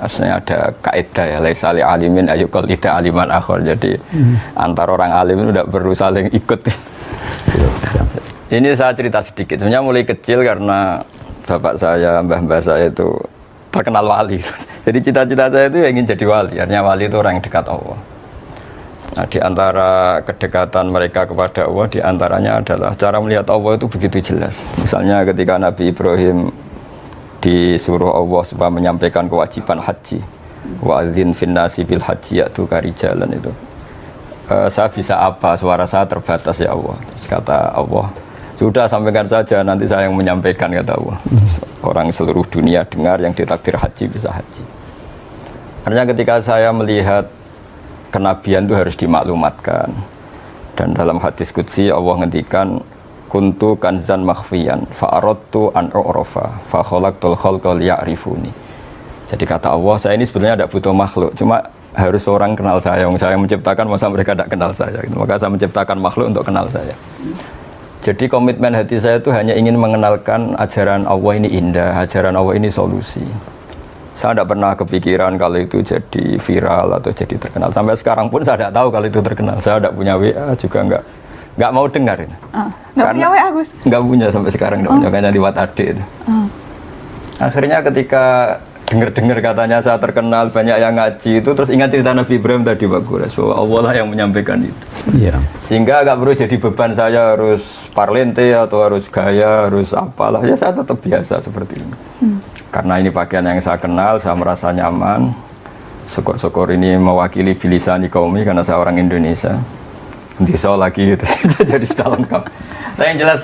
Aslinya ada kaidah ya, laisa li alimin ayyuqal tidak aliman akhir. Jadi antar orang alim itu tidak perlu saling ikut. Ini saya cerita sedikit. Sebenarnya mulai kecil karena bapak saya, mbah-mbah saya itu terkenal wali. Jadi cita-cita saya itu ingin jadi wali. Artinya wali itu orang yang dekat Allah. Nah, di antara kedekatan mereka kepada Allah, di antaranya adalah cara melihat Allah itu begitu jelas. Misalnya ketika Nabi Ibrahim disuruh Allah supaya menyampaikan kewajiban haji, wa'adzin finnasi bil haji ya'tuka rijalan itu. Saya bisa apa? Suara saya terbatas ya Allah. Terus kata Allah, sudah sampaikan saja, nanti saya yang menyampaikan, kata Allah. Orang seluruh dunia dengar yang ditakdir haji bisa haji. Artinya ketika saya melihat kenabian itu harus dimaklumatkan. Dan dalam hadis qudsi Allah ngendikan kuntu kanzan makhfiyan fa'aradtu an u'rafa fa khalaqtul khalqa liya'rifuni. Jadi kata Allah, saya ini sebenarnya tidak butuh makhluk, cuma harus orang kenal saya. Yang saya menciptakan, masa mereka tidak kenal saya. Maka saya menciptakan makhluk untuk kenal saya. Jadi komitmen hati saya itu hanya ingin mengenalkan ajaran Allah ini indah, ajaran Allah ini solusi. Saya tidak pernah kepikiran kalau itu jadi viral atau jadi terkenal. Sampai sekarang pun saya tidak tahu kalau itu terkenal. Saya tidak punya WA juga nggak mau dengar ini. Nggak punya WA, Gus? Nggak punya sampai sekarang, nggak punya, kayaknya lewat adik itu. Akhirnya ketika dengar katanya saya terkenal, banyak yang ngaji itu, terus ingat cerita Nabi Ibrahim tadi Pak Gures, bahwa Allah lah yang menyampaikan itu. Iya. Sehingga nggak perlu jadi beban saya harus parlente atau harus gaya, harus apalah. Ya saya tetap biasa seperti ini. Karena ini pakaian yang saya kenal, saya merasa nyaman. Syukur-syukur ini mewakili bilisani kaumi karena saya orang Indonesia. Bisa lagi gitu. Jadi sudah lengkap. Tapi yang jelas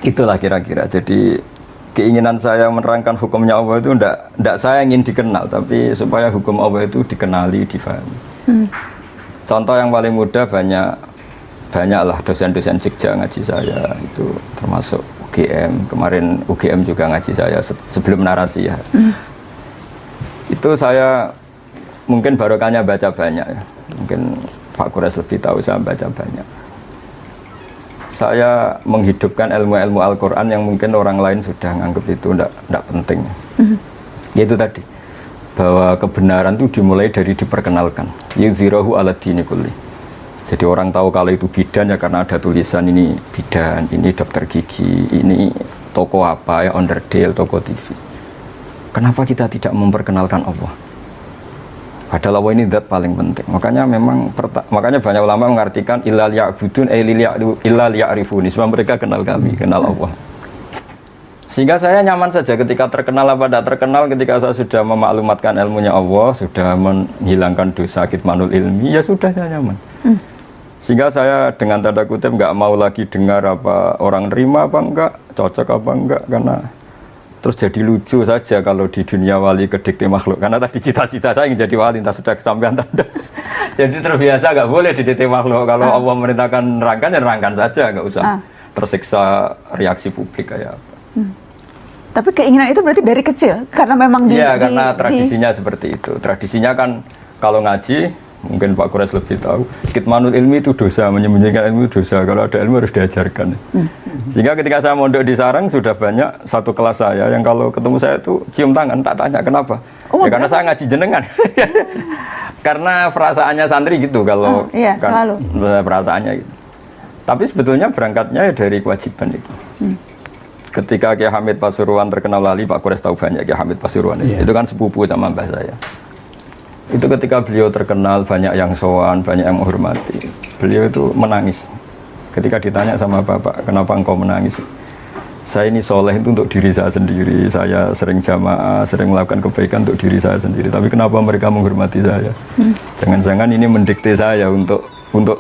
itulah kira-kira. Jadi keinginan saya menerangkan hukumnya Allah itu tidak saya ingin dikenal, tapi supaya hukum Allah itu dikenali, difahami. Contoh yang paling mudah banyaklah dosen-dosen Jogja ngaji saya itu, termasuk UGM. Kemarin UGM juga ngaji saya sebelum narasi ya. Itu saya mungkin barokahnya baca banyak ya. Mungkin Pak Gures lebih tahu, saya baca banyak. Saya menghidupkan ilmu-ilmu Al-Quran yang mungkin orang lain sudah nganggap itu tidak penting. Yaitu tadi, bahwa kebenaran itu dimulai dari diperkenalkan. Yuzhirahu ala dini kulli. Jadi orang tahu kalau itu bidan ya karena ada tulisan ini bidan, ini dokter gigi, ini toko apa ya, onderdil, toko TV. Kenapa kita tidak memperkenalkan Allah? Padahal Allah ini zat paling penting. Makanya banyak ulama mengartikan illa liya'budun illa liya'rifuni. Sebab mereka kenal kami, kenal Allah. Sehingga saya nyaman saja ketika terkenal apa tidak terkenal, ketika saya sudah memaklumatkan ilmunya Allah, sudah menghilangkan dosa kitmanul ilmi, ya sudah saya nyaman. Sehingga saya dengan tanda kutip nggak mau lagi dengar apa orang nerima apa enggak, cocok apa enggak, karena terus jadi lucu saja kalau di dunia wali kedikte makhluk. Karena tadi cita-cita saya ingin jadi wali, entah sudah kesampaian tanda. Jadi terbiasa nggak boleh didikte makhluk. Kalau Allah merintahkan nerangkan, ya nerangkan saja, nggak usah tersiksa reaksi publik kayak apa. Tapi keinginan itu berarti dari kecil, karena memang karena tradisinya seperti itu. Tradisinya kan kalau ngaji, mungkin Pak Gures lebih tahu, kitmanul ilmi itu dosa, menyembunyikan ilmu itu dosa. Kalau ada ilmu harus diajarkan. Sehingga ketika saya mondok di Sarang, sudah banyak satu kelas saya yang kalau ketemu saya itu cium tangan, tak tanya kenapa. Karena saya ngaji jenengan. Karena perasaannya santri gitu kalau selalu. Perasaannya gitu. Tapi sebetulnya berangkatnya dari kewajiban itu. Ketika Kiai Hamid Pasuruan terkenal lali, Pak Gures tahu banyak Kiai Hamid Pasuruan itu kan sepupu sama mbah saya. Itu ketika beliau terkenal, banyak yang sowan, banyak yang menghormati. Beliau itu menangis. Ketika ditanya sama bapak, kenapa engkau menangis? Saya ini soleh itu untuk diri saya sendiri. Saya sering jamaah, sering melakukan kebaikan untuk diri saya sendiri. Tapi kenapa mereka menghormati saya? Jangan-jangan ini mendikte saya untuk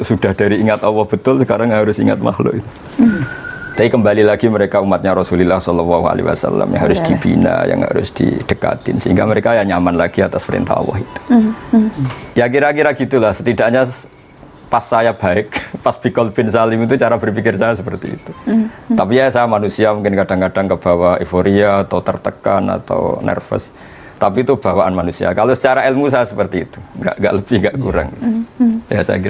sudah dari ingat Allah betul, sekarang harus ingat makhluk itu. Tapi kembali lagi mereka umatnya Rasulullah SAW yang harus dibina, yang harus didekatin, sehingga mereka ya nyaman lagi atas perintah Allah itu. Ya kira-kira gitulah, setidaknya pas saya baik, pas Bikol bin Salim itu cara berpikir saya seperti itu. Tapi ya saya manusia, mungkin kadang-kadang kebawa euforia atau tertekan atau nervous. Tapi itu bawaan manusia. Kalau secara ilmu saya seperti itu, nggak lebih nggak kurang. Ya saya kira.